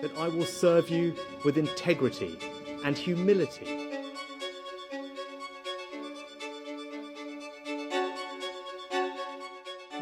that I will serve you with integrity and humility.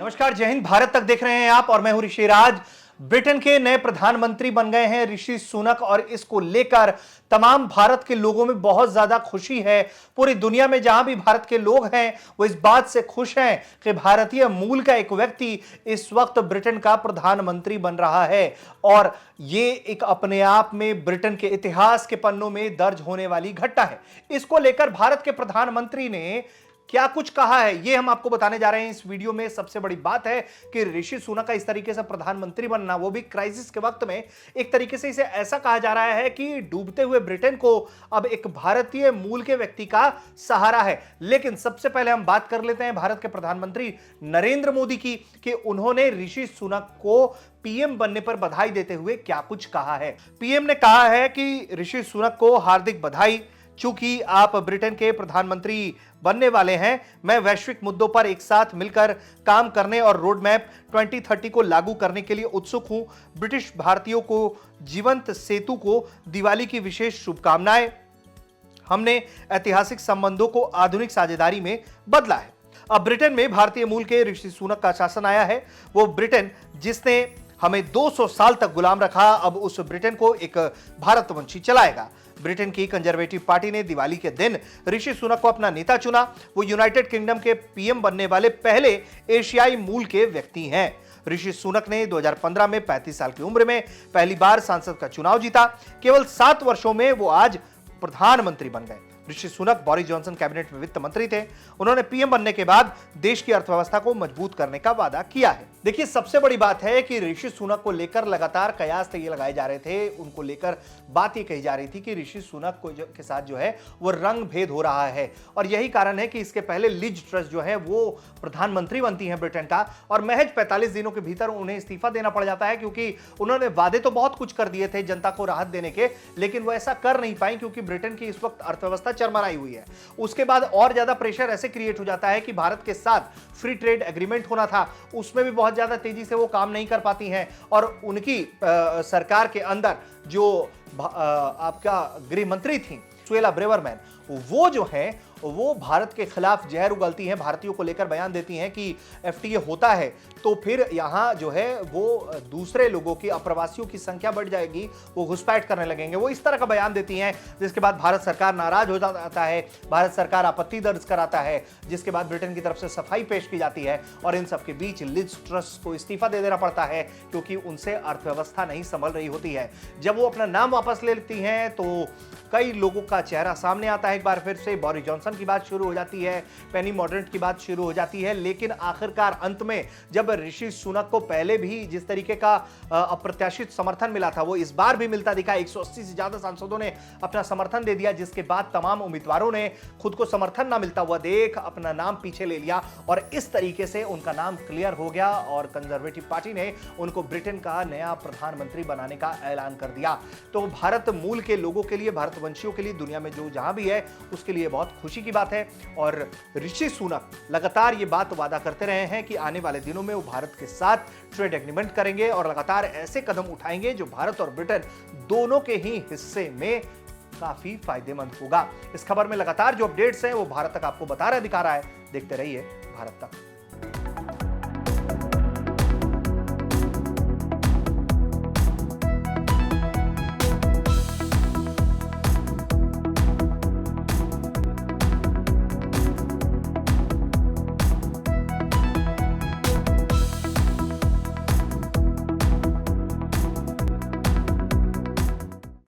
नमस्कार, जय हिंद। भारत तक देख रहे हैं आप और मैं हूं ऋषि राज। ब्रिटेन के नए प्रधानमंत्री बन गए हैं ऋषि सुनक और इसको लेकर तमाम भारत के लोगों में बहुत ज्यादा खुशी है। पूरी दुनिया में जहां भी भारत के लोग हैं वो इस बात से खुश हैं कि भारतीय मूल का एक व्यक्ति इस वक्त ब्रिटेन का प्रधानमंत्री बन रहा है और ये एक अपने आप में ब्रिटेन के इतिहास के पन्नों में दर्ज होने वाली घटना है। इसको लेकर भारत के प्रधानमंत्री ने क्या कुछ कहा है ये हम आपको बताने जा रहे हैं इस वीडियो में। सबसे बड़ी बात है कि ऋषि सुनक का इस तरीके से प्रधानमंत्री बनना, वो भी क्राइसिस के वक्त में, एक तरीके से इसे ऐसा कहा जा रहा है कि डूबते हुए ब्रिटेन को अब एक भारतीय मूल के व्यक्ति का सहारा है। लेकिन सबसे पहले हम बात कर लेते हैं भारत के प्रधानमंत्री नरेंद्र मोदी की कि उन्होंने ऋषि सुनक को पीएम बनने पर बधाई देते हुए क्या कुछ कहा है। पीएम ने कहा है कि ऋषि सुनक को हार्दिक बधाई, चूंकि आप ब्रिटेन के प्रधानमंत्री बनने वाले हैं। मैं वैश्विक मुद्दों पर एक साथ मिलकर काम करने और रोड मैप 2030 को लागू करने के लिए उत्सुक हूं। ब्रिटिश भारतीयों को जीवंत सेतु को दिवाली की विशेष शुभकामनाएं। हमने ऐतिहासिक संबंधों को आधुनिक साझेदारी में बदला है। अब ब्रिटेन में भारतीय मूल के ऋषि सुनक का शासन आया है। वो ब्रिटेन जिसने हमें 200 साल तक गुलाम रखा, अब उस ब्रिटेन को एक भारतवंशी चलाएगा। ब्रिटेन की कंजर्वेटिव पार्टी ने दिवाली के दिन ऋषि सुनक को अपना नेता चुना। वो यूनाइटेड किंगडम के पीएम बनने वाले पहले एशियाई मूल के व्यक्ति हैं। ऋषि सुनक ने 2015 में 35 साल की उम्र में पहली बार सांसद का चुनाव जीता। केवल 7 वर्षों में वो आज प्रधानमंत्री बन गए। Rishi Sunak Boris Johnson cabinet में वित्त मंत्री थे। उन्होंने पीएम बनने के बाद देश की अर्थव्यवस्था को मजबूत करने का वादा किया है। देखिए, सबसे बड़ी बात है कि ऋषि सुनक को लेकर लगातार कयास ये लगाए जा रहे थे, उनको लेकर बात ये कही जा रही थी कि ऋषि सुनक के साथ जो है वो रंग भेद हो रहा है। और यही कारण है कि इसके पहले लिज ट्रस जो है वो प्रधानमंत्री बनती है ब्रिटेन का, और महज 45 दिनों के भीतर उन्हें इस्तीफा देना पड़ जाता है, क्योंकि उन्होंने वादे तो बहुत कुछ कर दिए थे जनता को राहत देने के, लेकिन वो ऐसा कर नहीं पाई क्योंकि ब्रिटेन की इस वक्त अर्थव्यवस्था चरमराई हुई है। उसके बाद और ज्यादा प्रेशर ऐसे क्रिएट हो जाता है कि भारत के साथ फ्री ट्रेड एग्रीमेंट होना था, उसमें भी बहुत ज्यादा तेजी से वो काम नहीं कर पाती हैं। और उनकी सरकार के अंदर जो आपका गृह मंत्री थी सुएला ब्रेवरमैन, वो जो है वो भारत के खिलाफ जहर उगलती हैं, भारतीयों को लेकर बयान देती हैं कि एफटीए होता है तो फिर यहाँ जो है वो दूसरे लोगों की, अप्रवासियों की संख्या बढ़ जाएगी, वो घुसपैठ करने लगेंगे। वो इस तरह का बयान देती हैं, जिसके बाद भारत सरकार नाराज हो जाता है, भारत सरकार आपत्ति दर्ज कराता है, जिसके बाद ब्रिटेन की तरफ से सफाई पेश की जाती है। और इन सबके बीच लिज ट्रस को इस्तीफा दे देना पड़ता है क्योंकि उनसे अर्थव्यवस्था नहीं संभल रही होती है। जब वो अपना नाम वापस ले लेती हैं तो कई लोगों का चेहरा सामने आता है। एक बार फिर से बोरिस जॉनसन की बात शुरू हो जाती है, पेनी मॉर्डरेट की बात शुरू हो जाती है। लेकिन आखिरकार अंत में जब ऋषि सुनक को पहले भी जिस तरीके का अप्रत्याशित समर्थन मिला था वो इस बार भी मिलता दिखा। 180 से ज्यादा सांसदों ने अपना समर्थन दे दिया, जिसके बाद तमाम उम्मीदवारों ने खुद को समर्थन ना मिलता हुआ देख अपना नाम पीछे ले लिया और इस तरीके से उनका नाम क्लियर हो गया और कंजर्वेटिव पार्टी ने उनको ब्रिटेन का नया प्रधानमंत्री बनाने का ऐलान कर दिया। तो भारत मूल के लोगों के लिए, भारतवंशियों के लिए, दुनिया में जो जहां भी है उसके लिए बहुत खुशी की बात है। और ऋषि सुनक लगातार ये बात वादा करते रहे हैं कि आने वाले दिनों में वो भारत के साथ ट्रेड एग्रीमेंट करेंगे और लगातार ऐसे कदम उठाएंगे जो भारत और ब्रिटेन दोनों के ही हिस्से में काफी फायदेमंद होगा। इस खबर में लगातार जो अपडेट्स हैं वो भारत तक आपको दिखा रहा है। देखते रहिए भारत तक।